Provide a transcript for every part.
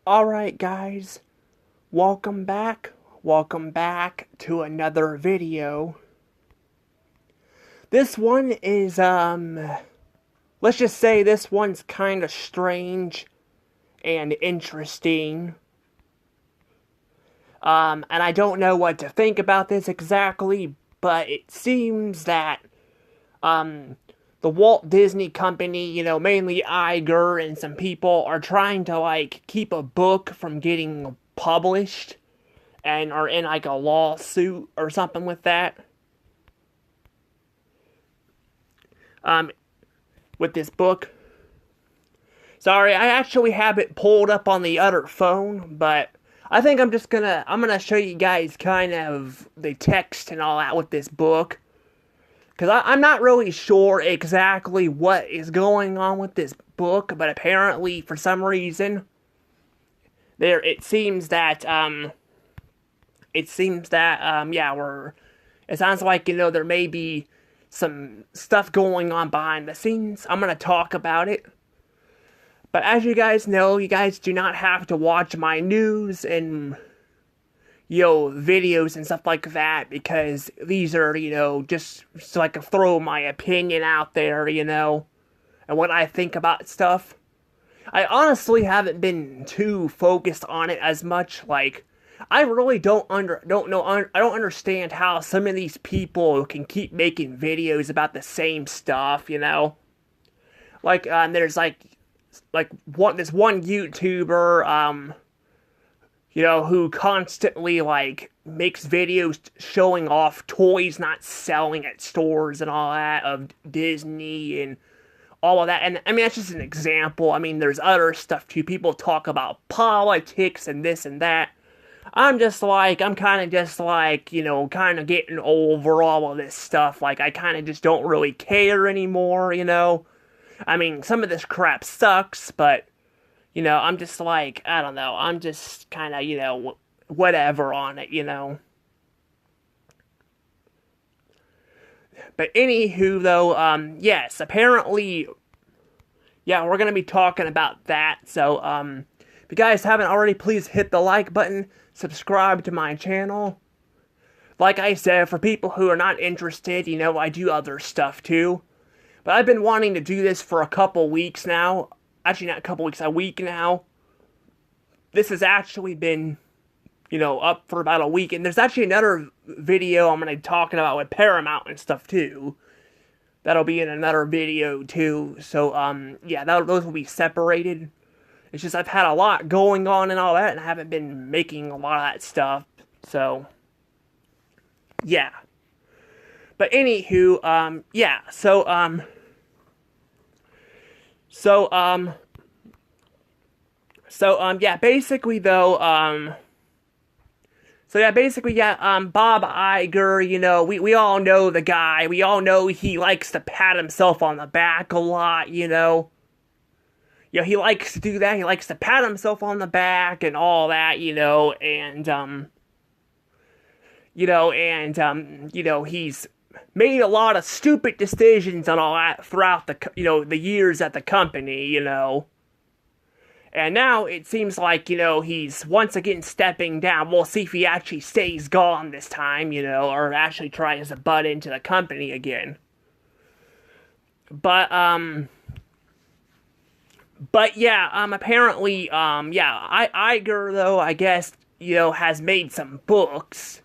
Alright guys, welcome back. Welcome back to another video. This one is, let's just say this one's kind of strange and interesting. And I don't know what to think about this exactly, but it seems that, the Walt Disney Company, mainly Iger and some people are trying to, keep a book from getting published and are in, a lawsuit or something with that. With this book. Sorry, I actually have it pulled up on the other phone, but I think I'm gonna show you guys kind of the text and all that with this book. Because I'm not really sure exactly what is going on with this book, but apparently, for some reason, it seems that, it sounds like, there may be some stuff going on behind the scenes. I'm going to talk about it. But as you guys know, you guys do not have to watch my news and videos and stuff like that, because these are, just so I can throw my opinion out there, and what I think about stuff. I honestly haven't been too focused on it as much. I really don't understand how some of these people can keep making videos about the same stuff, there's this one YouTuber, who constantly, makes videos showing off toys not selling at stores and all that of Disney and all of that. And, that's just an example. There's other stuff, too. People talk about politics and this and that. I'm kind of getting over all of this stuff. I kind of just don't really care anymore, some of this crap sucks, but I'm just I don't know, I'm just kind of, whatever on it, But anywho, though, yes, apparently, yeah, we're going to be talking about that, so, if you guys haven't already, please hit the like button, subscribe to my channel. Like I said, for people who are not interested, I do other stuff, too. But I've been wanting to do this for a couple weeks now. Actually, not a couple weeks, a week now. This has actually been, up for about a week. And there's actually another video I'm going to be talking about with Paramount and stuff, too. That'll be in another video, too. So, yeah, those will be separated. It's just I've had a lot going on and all that, and I haven't been making a lot of that stuff. So, yeah. But anywho, yeah, yeah, basically, though, Bob Iger, we all know the guy. We all know he likes to pat himself on the back a lot, he likes to do that. He likes to pat himself on the back and all that, he's made a lot of stupid decisions and all that throughout the years at the company, And now it seems like, he's once again stepping down. We'll see if he actually stays gone this time, or actually tries to butt into the company again. But yeah, apparently, Iger, though, I guess, has made some books,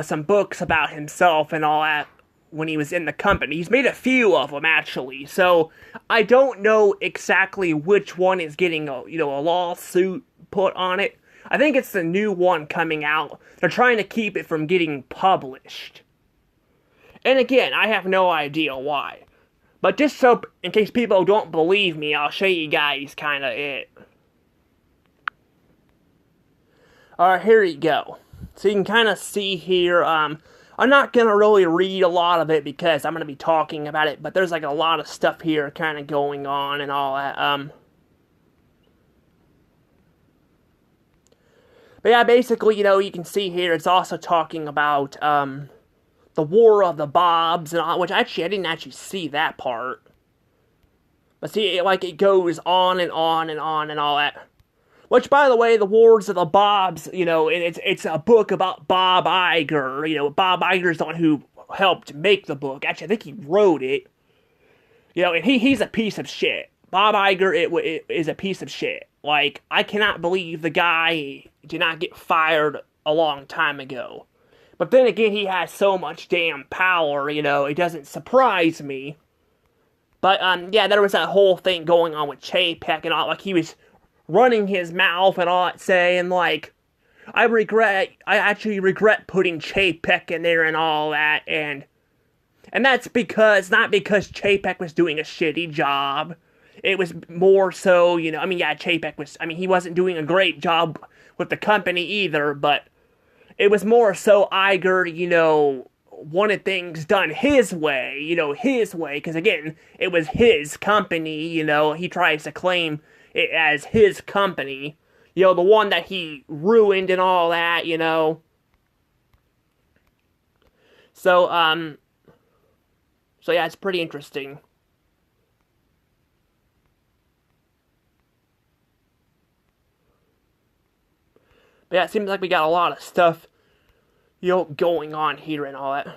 some books about himself and all that when he was in the company. He's made a few of them, actually, so I don't know exactly which one is getting a lawsuit put on it. I think it's the new one coming out. They're trying to keep it from getting published. And again, I have no idea why. But just so, in case people don't believe me, I'll show you guys kind of it. Alright, here you go. So you can kind of see here, I'm not going to really read a lot of it because I'm going to be talking about it, but there's a lot of stuff here kind of going on and all that, But yeah, basically, you can see here, it's also talking about, the War of the Bobs, and all, which actually, I didn't actually see that part. But see, it goes on and on and on and all that. Which, by the way, The Wars of the Bobs, it's a book about Bob Iger. Bob Iger's the one who helped make the book. Actually, I think he wrote it. And he's a piece of shit. Bob Iger is a piece of shit. Like, I cannot believe the guy did not get fired a long time ago. But then again, he has so much damn power, it doesn't surprise me. But, yeah, there was that whole thing going on with Chapek and all, like, he was running his mouth and all that, saying, like, I actually regret putting Chapek in there and all that, and that's not because Chapek was doing a shitty job. It was more so, Chapek he wasn't doing a great job with the company either, but it was more so Iger, wanted things done his way, because again, it was his company, he tries to claim it as his company, the one that he ruined and all that, So, yeah, it's pretty interesting. But yeah, it seems like we got a lot of stuff, going on here and all that.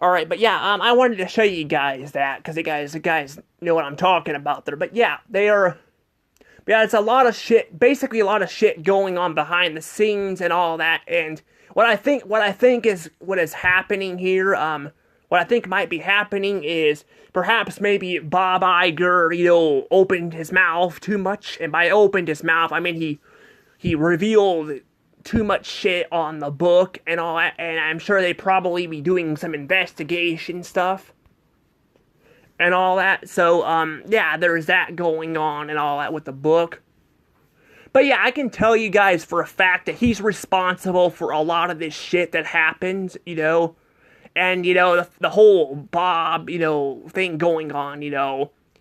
Alright, but yeah, I wanted to show you guys that, because you guys know what I'm talking about there. But yeah, it's a lot of shit, basically a lot of shit going on behind the scenes and all that, and what I think is happening here, what I think might be happening is perhaps maybe Bob Iger, opened his mouth too much, and by opened his mouth, I mean he revealed too much shit on the book and all that, and I'm sure they'd probably be doing some investigation stuff and all that, so, yeah, there's that going on and all that with the book. But yeah, I can tell you guys for a fact that he's responsible for a lot of this shit that happens, and, the whole Bob, thing going on,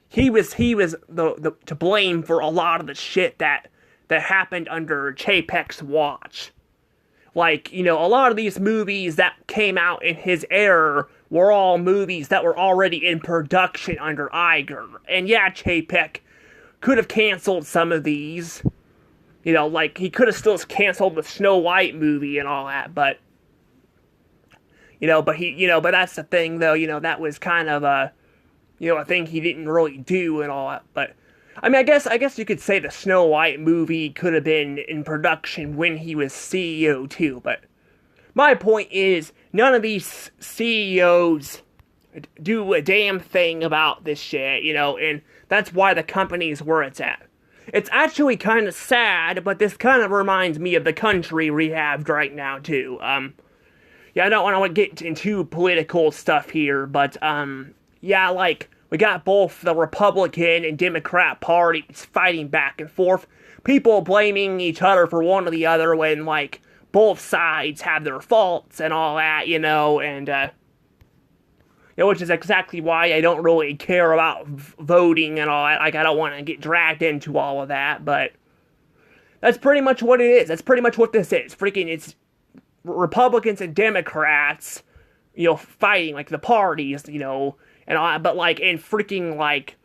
he was the to blame for a lot of the shit that happened under Chapek's watch. Like, a lot of these movies that came out in his era were all movies that were already in production under Iger. And yeah, Chapek could have canceled some of these. Like, he could have still canceled the Snow White movie and all that, but, but that's the thing, though, that was kind of a thing he didn't really do and all that, but, I mean, I guess you could say the Snow White movie could have been in production when he was CEO, too, but my point is, none of these CEOs do a damn thing about this shit, and that's why the company's where it's at. It's actually kind of sad, but this kind of reminds me of the country we have right now, too. Yeah, I don't want to get into political stuff here, but, yeah, like, we got both the Republican and Democrat parties fighting back and forth. People blaming each other for one or the other when, like, both sides have their faults and all that, and, which is exactly why I don't really care about voting and all that. Like, I don't want to get dragged into all of that, but that's pretty much what it is. That's pretty much what this is. It's Republicans and Democrats, fighting, like, the parties, and all that, but, like, in freaking, like,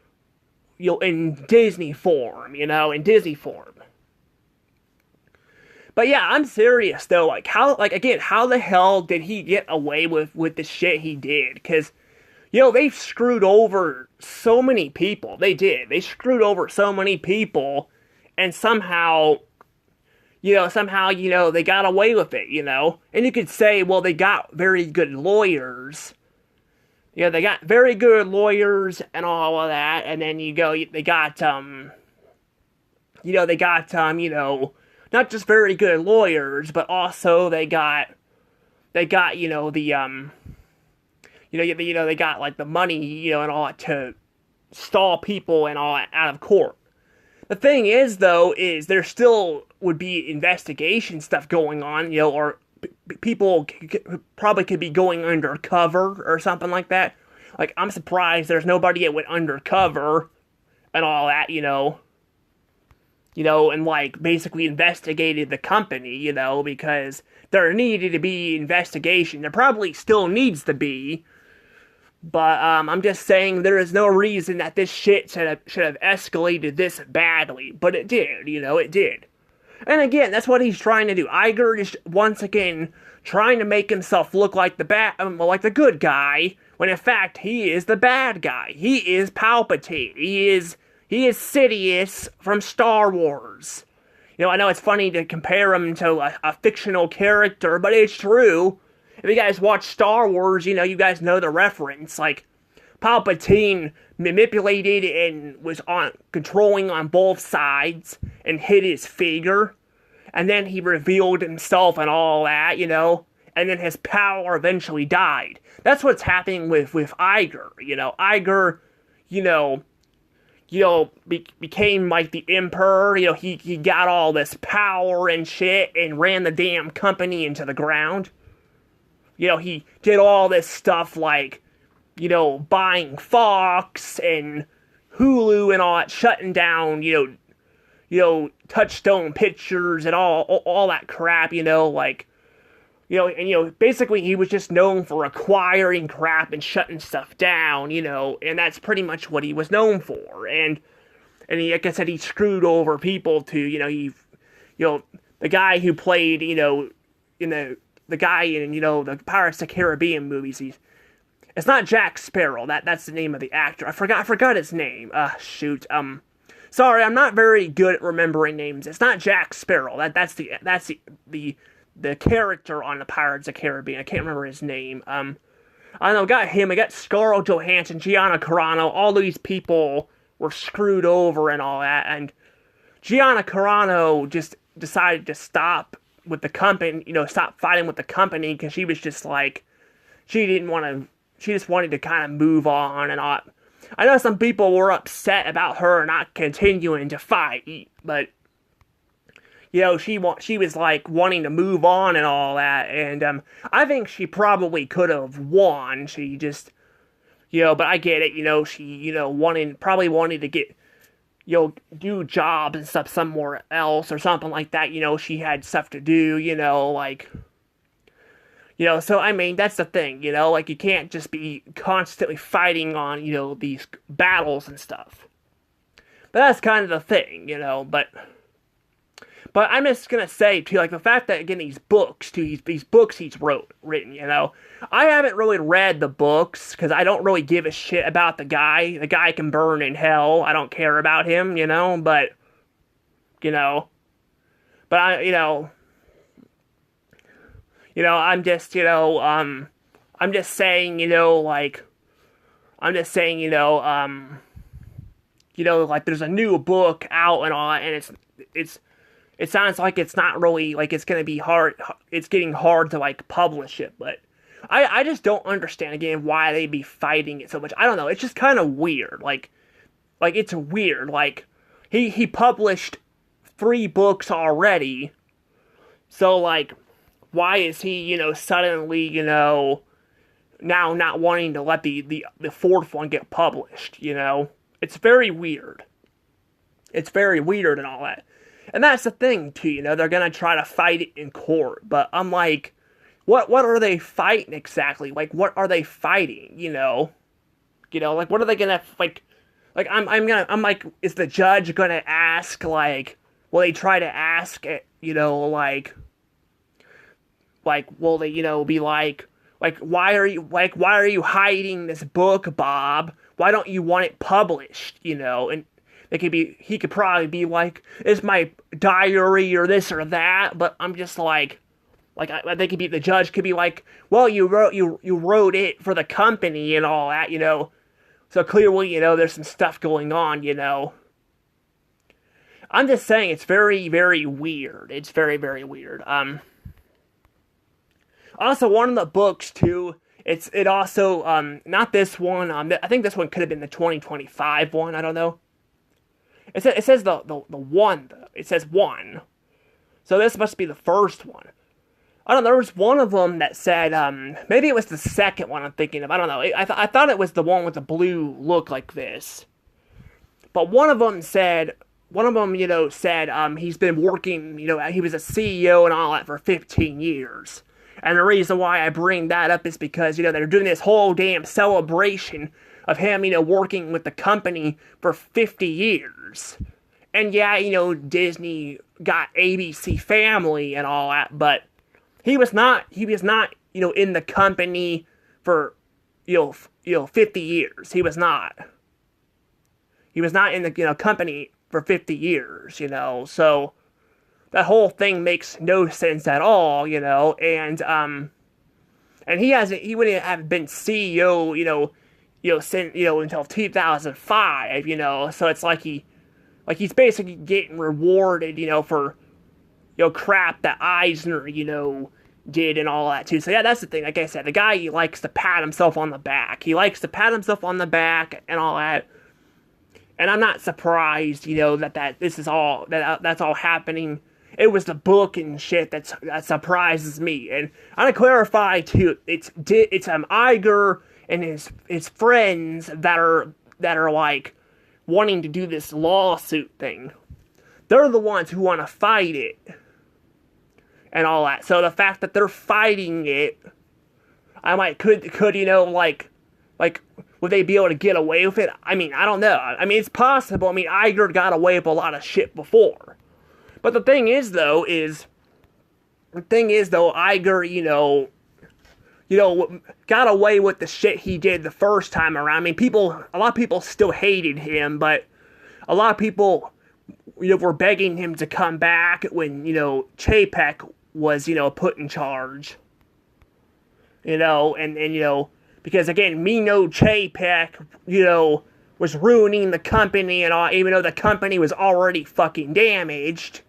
in Disney form, in Disney form. But yeah, I'm serious, though, how the hell did he get away with the shit he did? Because, they screwed over so many people. They did. They screwed over so many people, and somehow, they got away with it, And you could say, well, they got very good lawyers. They got very good lawyers and all of that, and then they got, not just very good lawyers, but also they got, they got like the money, and all that to stall people and all that out of court. The thing is, though, is there still would be investigation stuff going on, or people probably could be going undercover or something like that. Like, I'm surprised there's nobody that went undercover and all that, and, like, basically investigated the company, because there needed to be investigation. There probably still needs to be, But I'm just saying there is no reason that this shit should have escalated this badly. But it did, it did. And again, that's what he's trying to do. Iger is once again trying to make himself look like like the good guy, when in fact he is the bad guy. He is Palpatine. He is Sidious from Star Wars. I know it's funny to compare him to a fictional character, but it's true. If you guys watch Star Wars, you guys know the reference. Like, Palpatine manipulated and was controlling on both sides and hid his figure. And then he revealed himself and all that, and then his power eventually died. That's what's happening with Iger. Iger, became like the emperor. He got all this power and shit and ran the damn company into the ground. He did all this stuff like, buying Fox and Hulu and all that, shutting down, Touchstone Pictures and all that crap, basically he was just known for acquiring crap and shutting stuff down, and that's pretty much what he was known for. And he, like I said, he screwed over people to, the guy who played, the guy in, the Pirates of the Caribbean movies, it's not Jack Sparrow, that's the name of the actor. I forgot his name. Shoot. Sorry, I'm not very good at remembering names. It's not Jack Sparrow. That's the character on the Pirates of the Caribbean. I can't remember his name. I don't know, got him, I got Scarlett Johansson, Gianna Carano, all these people were screwed over and all that, and Gianna Carano just decided to stop with the company, stop fighting with the company, because she was just like, she just wanted to kind of move on and all. I know some people were upset about her not continuing to fight, but she was like wanting to move on and all that, and I think she probably could have won. She just, but I get it, she, probably wanted to get, do jobs and stuff somewhere else or something like that. She had stuff to do, so I mean, that's the thing, like you can't just be constantly fighting on, these battles and stuff. But that's kind of the thing, but I'm just gonna say, too, like, the fact that, again, these books he's written, I haven't really read the books, because I don't really give a shit about the guy. The guy can burn in hell. I don't care about him, but I'm just, I'm just saying, like, there's a new book out and all, and it sounds like it's not really, like, it's gonna be hard, it's getting hard to, like, publish it, but I just don't understand, again, why they'd be fighting it so much. I don't know, it's just kind of weird, like, it's weird, like, he published 3 books already, so, like, why is he, suddenly, now not wanting to let the 4th one get published, It's very weird. It's very weird and all that. And that's the thing, too, they're gonna try to fight it in court, but I'm like, what are they fighting exactly? Like, what are they fighting, like, what are they gonna, I'm like, is the judge gonna ask, like, will they try to ask it, like, will they, be like, why are you hiding this book, Bob? Why don't you want it published, and he could probably be like, it's my diary or this or that, but I'm just like I think the judge could be like, well, you wrote it for the company and all that, so clearly, there's some stuff going on, I'm just saying, it's very, very weird. It's very, very weird. Also, one of the books, too, it also, not this one, I think this one could have been the 2025 one, I don't know. It says the one, though. It says 1. So this must be the first one. I don't know, there was one of them that said, maybe it was the second one I'm thinking of, I don't know. I thought it was the one with the blue look like this. But one of them said, he's been working, he was a CEO and all that for 15 years. And the reason why I bring that up is because, they're doing this whole damn celebration of him, working with the company for 50 years. And yeah, Disney got ABC Family and all that, but he was not, in the company for, 50 years. He was not. He was not in the, company for 50 years, so that whole thing makes no sense at all, and he wouldn't have been CEO, since, until 2005, so it's like he's basically getting rewarded, for, crap that Eisner, did and all that too. So yeah, that's the thing. Like I said, the guy, he likes to pat himself on the back. He likes to pat himself on the back and all that. And I'm not surprised, that this is all, that's all happening. It was the book and shit that surprises me. And I want to clarify too, it's Iger and his friends that are like wanting to do this lawsuit thing. They're the ones who want to fight it and all that. So the fact that they're fighting it, could would they be able to get away with it? I mean, I don't know. I mean, it's possible. I mean, Iger got away with a lot of shit before. But the thing is, though, Iger, got away with the shit he did the first time around. I mean, a lot of people still hated him, but a lot of people, were begging him to come back when, Chapek was, put in charge. Because again, Chapek, was ruining the company and all, even though the company was already fucking damaged.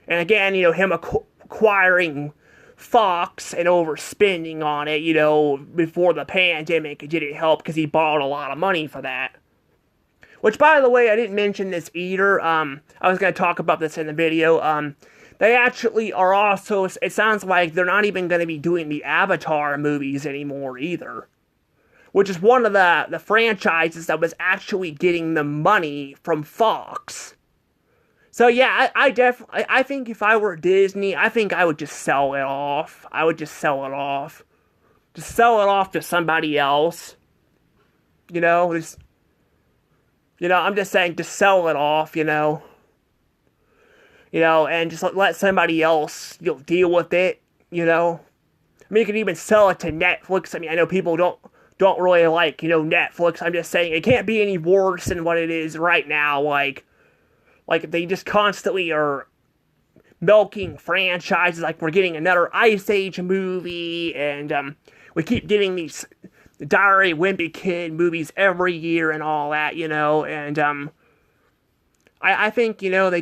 And again, him acquiring Fox and overspending on it, before the pandemic, it didn't help because he borrowed a lot of money for that. Which, by the way, I didn't mention this either. I was going to talk about this in the video. They actually are also, it sounds like they're not even going to be doing the Avatar movies anymore either. Which is one of the franchises that was actually getting the money from Fox. So yeah, I think if I were Disney, I think I would just sell it off. Just sell it off to somebody else. I'm just saying, just sell it off, and just let somebody else, deal with it, I mean, you could even sell it to Netflix. I mean, I know people don't really like, Netflix. I'm just saying, it can't be any worse than what it is right now, like they just constantly are milking franchises, like we're getting another Ice Age movie, and, we keep getting these Diary of a Wimpy Kid movies every year and all that, and, I think, I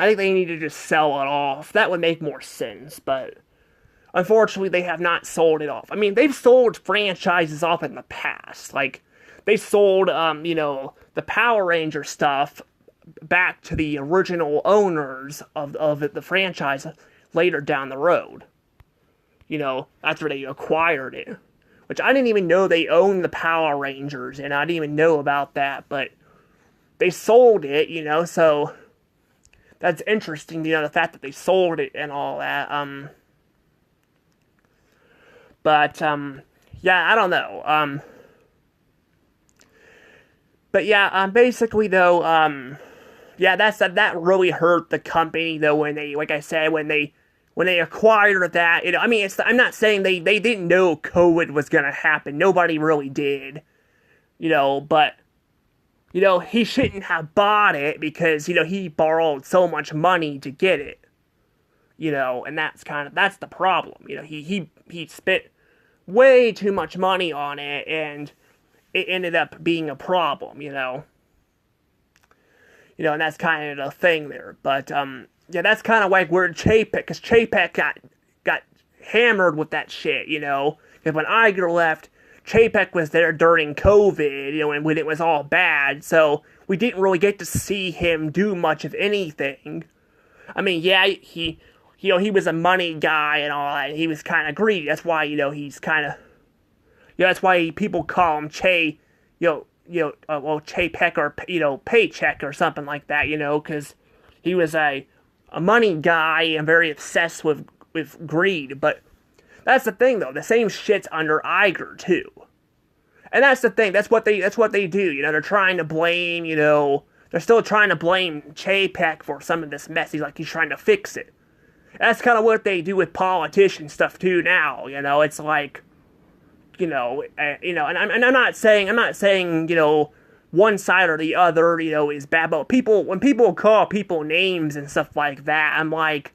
think they need to just sell it off. That would make more sense, but unfortunately, they have not sold it off. I mean, they've sold franchises off in the past. Like, they sold, the Power Ranger stuff back to the original owners of the franchise later down the road. After they acquired it. Which I didn't even know they owned the Power Rangers, and I didn't even know about that, but they sold it, so that's interesting, the fact that they sold it and all that. But, yeah, I don't know. But yeah, basically though, yeah, that really hurt the company though when they, like I said, when they acquired that. I mean, I'm not saying they didn't know COVID was gonna happen. Nobody really did. But he shouldn't have bought it because he borrowed so much money to get it. And that's the problem. He spent way too much money on it, and it ended up being a problem, and that's kind of the thing there. But, yeah, that's kind of like where because Chapek got hammered with that shit, because when Iger left, Chapek was there during COVID, and when it was all bad, so we didn't really get to see him do much of anything. I mean, yeah, he was a money guy and all that, and he was kind of greedy. That's why, he's kind of, that's why people call him Chapek or, Paycheck or something like that, because he was a money guy and very obsessed with greed. But That's the thing, though. The same shit's under Iger, too. And that's the thing. That's what they do. You know, they're trying to blame, you know, they're still trying to blame Chapek for some of this mess. He's trying to fix it. That's kind of what they do with politician stuff, too, now. You know, it's like, and I'm not saying, you know, one side or the other, you know, is bad, but when people call people names and stuff like that, I'm like,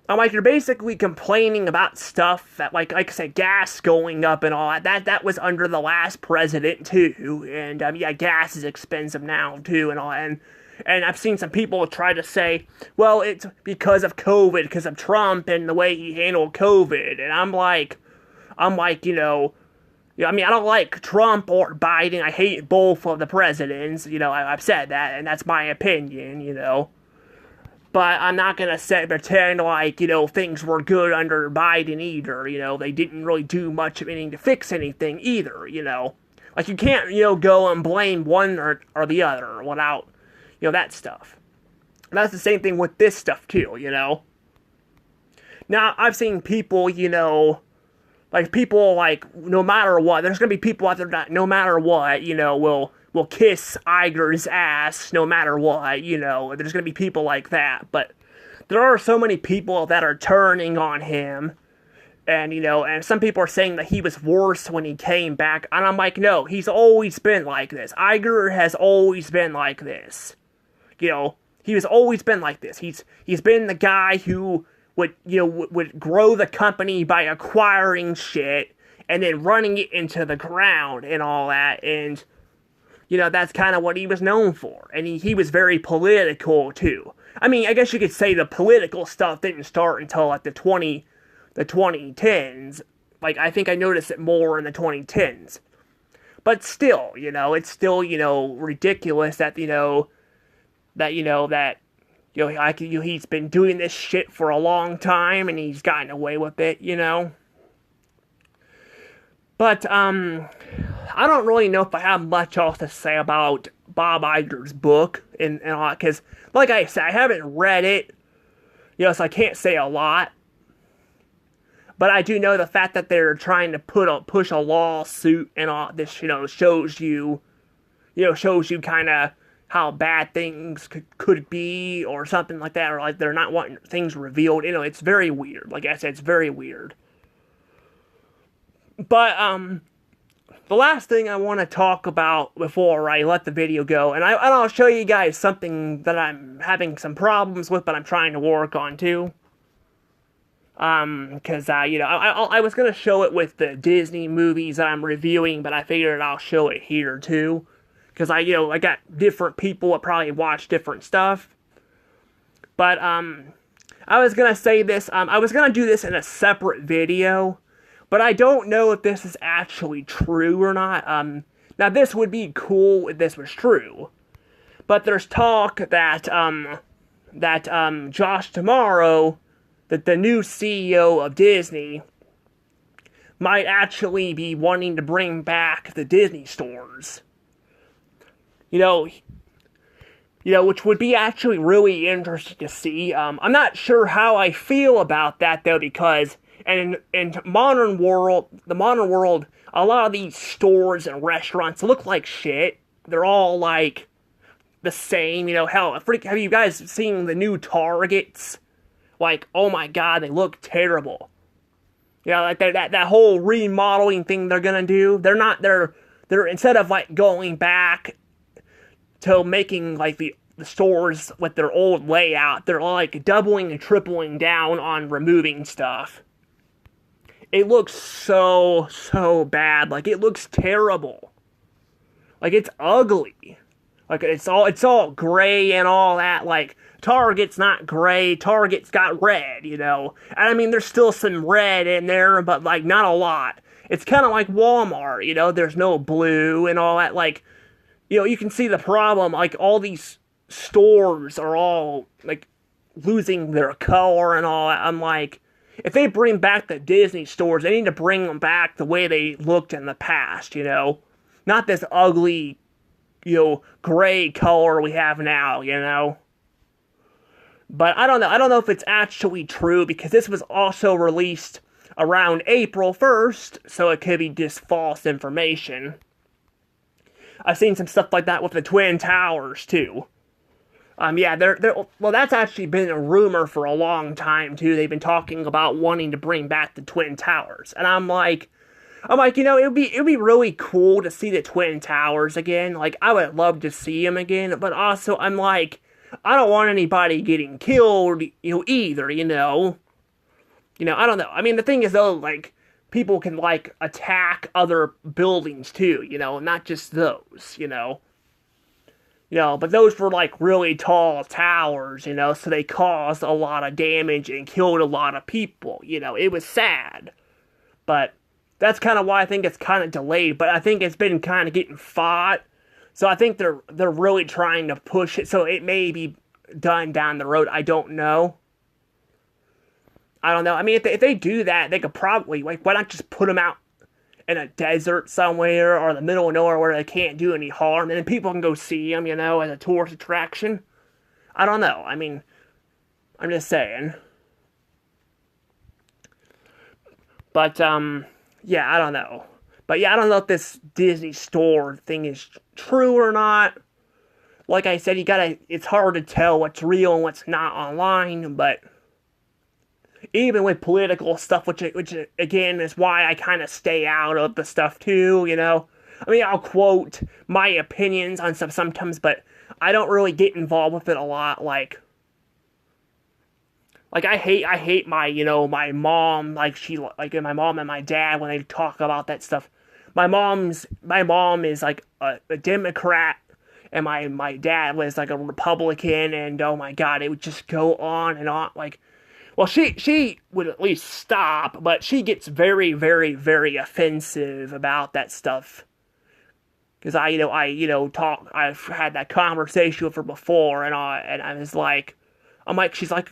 you're basically complaining about stuff that, like I said, gas going up and all that. That was under the last president, too, and, yeah, gas is expensive now, too, and all, and I've seen some people try to say, well, it's because of COVID, because of Trump and the way he handled COVID, and I'm like, you know, I mean, I don't like Trump or Biden. I hate both of the presidents. You know, I've said that, and that's my opinion, you know. But I'm not going to pretend like, you know, things were good under Biden either. You know, they didn't really do much of anything to fix anything either, you know. Like, you can't, you know, go and blame one or the other without, you know, that stuff. And that's the same thing with this stuff, too, you know. Now, I've seen people, you know, no matter what, there's going to be people out there that, no matter what, you know, will kiss Iger's ass, no matter what, you know. There's going to be people like that, but there are so many people that are turning on him, and, you know, and some people are saying that he was worse when he came back, and I'm like, no, he's always been like this. Iger has always been like this. You know, he has always been like this. He's been the guy who would grow the company by acquiring shit and then running it into the ground and all that, and, you know, that's kind of what he was known for. And he was very political, too. I mean, I guess you could say the political stuff didn't start until, like, the 2010s. Like, I think I noticed it more in the 2010s. But still, you know, it's still, you know, ridiculous that, he's been doing this shit for a long time, and he's gotten away with it, you know? But, I don't really know if I have much else to say about Bob Iger's book, and all that, because, like I said, I haven't read it, you know, so I can't say a lot. But I do know the fact that they're trying to push a lawsuit and all this, you know, shows you kind of how bad things could be, or something like that, or like they're not wanting things revealed. You know, it's very weird. Like I said, it's very weird. But, the last thing I want to talk about before I let the video go, and I'll show you guys something that I'm having some problems with, but I'm trying to work on too. Because, you know, I was going to show it with the Disney movies that I'm reviewing, but I figured I'll show it here too. Because I got different people that probably watch different stuff. But, I was going to say this, I was going to do this in a separate video, but I don't know if this is actually true or not. Now this would be cool if this was true. But there's talk that Josh Tomorrow, that the new CEO of Disney, might actually be wanting to bring back the Disney stores. You know, which would be actually really interesting to see. I'm not sure how I feel about that, though, because in the modern world, a lot of these stores and restaurants look like shit. They're all, like, the same, you know. Hell, have you guys seen the new Targets? Like, oh my god, they look terrible. You know, like that whole remodeling thing they're gonna do, they're instead of, like, going back to making, like, the stores with their old layout, they're, like, doubling and tripling down on removing stuff. It looks so bad. Like, it looks terrible. Like, it's ugly. Like, it's all gray and all that. Like, Target's not gray. Target's got red, you know. And I mean, there's still some red in there, but, like, not a lot. It's kind of like Walmart, you know. There's no blue and all that. Like, you know, you can see the problem. Like, all these stores are all, like, losing their color and all that. I'm like, if they bring back the Disney stores, they need to bring them back the way they looked in the past, you know? Not this ugly, you know, gray color we have now, you know? But I don't know. I don't know if it's actually true, because this was also released around April 1st, so it could be just false information. I've seen some stuff like that with the Twin Towers, too. Yeah, well, that's actually been a rumor for a long time, too. They've been talking about wanting to bring back the Twin Towers. And I'm like, it'd be really cool to see the Twin Towers again. Like, I would love to see them again, but also, I'm like, I don't want anybody getting killed, either, I don't know. I mean, the thing is, though, like, people can, like, attack other buildings, too, not just those, but those were, like, really tall towers, so they caused a lot of damage and killed a lot of people, it was sad. But that's kind of why I think it's kind of delayed, but I think it's been kind of getting fought, so I think they're really trying to push it, so it may be done down the road, I don't know. I don't know, I mean, if they do that, they could probably, like, why not just put them out in a desert somewhere or in the middle of nowhere where they can't do any harm, and then people can go see them, as a tourist attraction. I don't know. I mean, I'm just saying. But, yeah, I don't know. But, yeah, I don't know if this Disney Store thing is true or not. Like I said, it's hard to tell what's real and what's not online, but even with political stuff, which again is why I kind of stay out of the stuff too, I mean, I'll quote my opinions on stuff sometimes, but I don't really get involved with it a lot. Like I hate my, my mom, my mom and my dad when they talk about that stuff. My mom is like a Democrat, and my dad was like a Republican, and oh my God, it would just go on and on, like. Well, she would at least stop, but she gets very, very, very offensive about that stuff. Because I've had that conversation with her before, and I was like, she's like,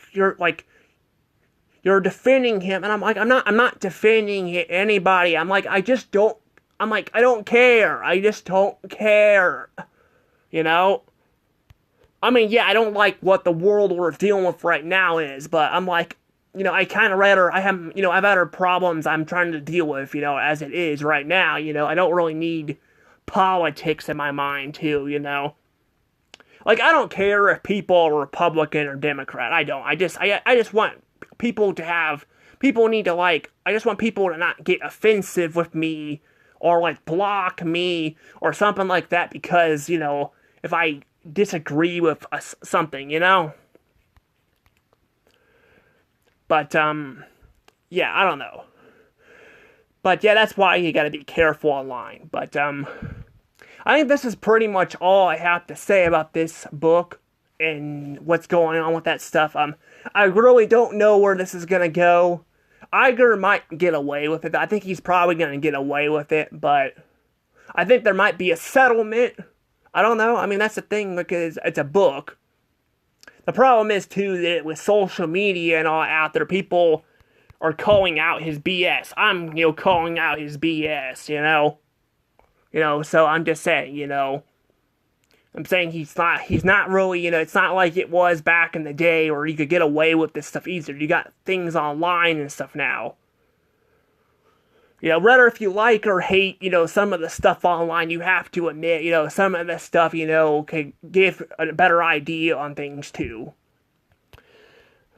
you're defending him, and I'm like, I'm not defending anybody. I'm like, I don't care. I just don't care. I mean, yeah, I don't like what the world we're dealing with right now is, but I'm like, I kind of rather, I've had other problems I'm trying to deal with, as it is right now, I don't really need politics in my mind, too, Like, I don't care if people are Republican or Democrat, I don't, I just want people to have, I just want people to not get offensive with me, or, like, block me, or something like that, because, if I disagree with something, But, yeah, I don't know. But, yeah, that's why you gotta be careful online. But, I think this is pretty much all I have to say about this book and what's going on with that stuff. I really don't know where this is gonna go. Iger might get away with it. I think he's probably gonna get away with it, but I think there might be a settlement. I don't know. I mean, that's the thing, because it's a book. The problem is, too, that with social media and all out there, people are calling out his BS. I'm, calling out his BS, so I'm just saying, I'm saying he's not really, it's not like it was back in the day where you could get away with this stuff easier. You got things online and stuff now. Whether if you like or hate, some of the stuff online, you have to admit, some of the stuff, can give a better idea on things, too.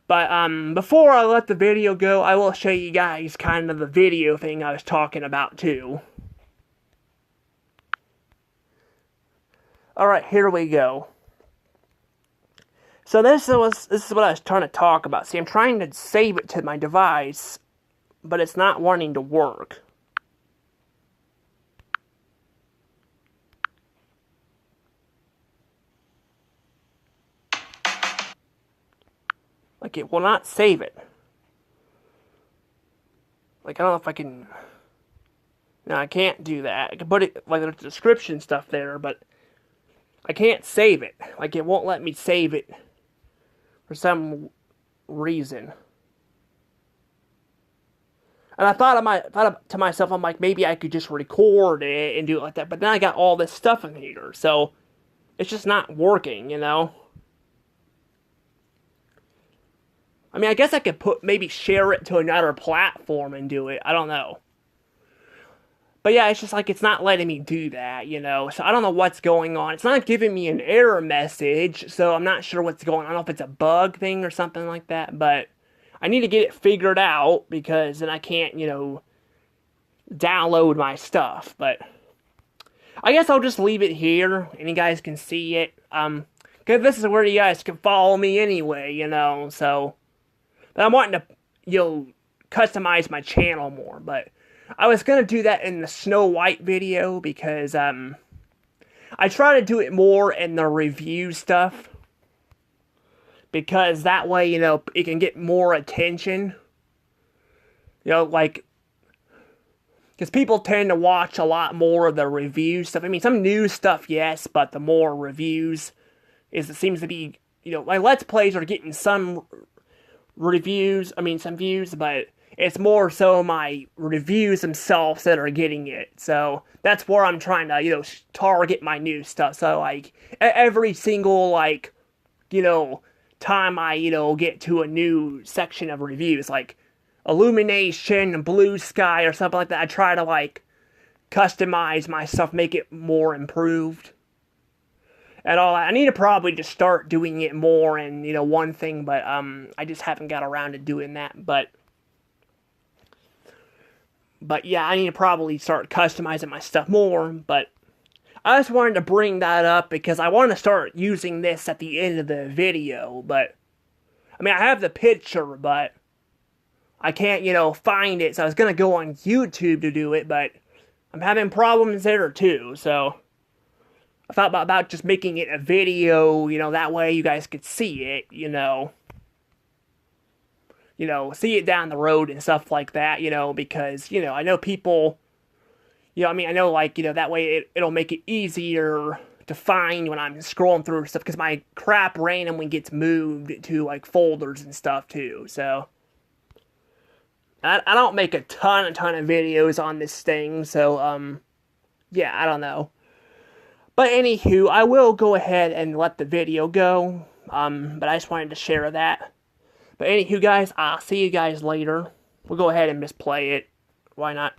But, before I let the video go, I will show you guys kind of the video thing I was talking about, too. Alright, here we go. So this is what I was trying to talk about. See, I'm trying to save it to my device, but it's not wanting to work. Like, it will not save it. Like, I don't know if I can... No, I can't do that. I can put it, like, there's description stuff there, but I can't save it. Like, it won't let me save it for some reason. And I thought to myself, I'm like, maybe I could just record it and do it like that. But then I got all this stuff in here, so it's just not working, I mean, I guess I could maybe share it to another platform and do it. I don't know. But yeah, it's just like it's not letting me do that, you know. So I don't know what's going on. It's not giving me an error message, so I'm not sure what's going on. I don't know if it's a bug thing or something like that, but I need to get it figured out because then I can't, you know, download my stuff. But I guess I'll just leave it here and you guys can see it. Cause this is where you guys can follow me anyway, you know, so but I'm wanting to, you know, customize my channel more, but I was gonna do that in the Snow White video because I try to do it more in the review stuff because that way, you know, it can get more attention. You know, like because people tend to watch a lot more of the review stuff. I mean, some news stuff, yes, but the more reviews it seems to be, you know, my Let's Plays are getting some reviews, I mean, some views, but it's more so my reviews themselves that are getting it. So that's where I'm trying to, you know, target my new stuff. So, like, every single, like, you know, time I, you know, get to a new section of reviews, like Illumination, Blue Sky, or something like that, I try to, like, customize my stuff, make it more improved. And all I need to probably just start doing it more in, you know, one thing, but I just haven't got around to doing that. But yeah, I need to probably start customizing my stuff more. But I just wanted to bring that up because I want to start using this at the end of the video. But I mean, I have the picture, but I can't, you know, find it. So I was gonna go on YouTube to do it, but I'm having problems there too. So I thought about just making it a video, you know, that way you guys could see it, you know, see it down the road and stuff like that, you know, because, you know, I know people, you know, I mean, I know, like, you know, that way it'll make it easier to find when I'm scrolling through stuff, because my crap randomly gets moved to, like, folders and stuff, too, so I don't make a ton of videos on this thing, so, yeah, I don't know. But anywho, I will go ahead and let the video go, but I just wanted to share that. But anywho, guys, I'll see you guys later. We'll go ahead and misplay it. Why not?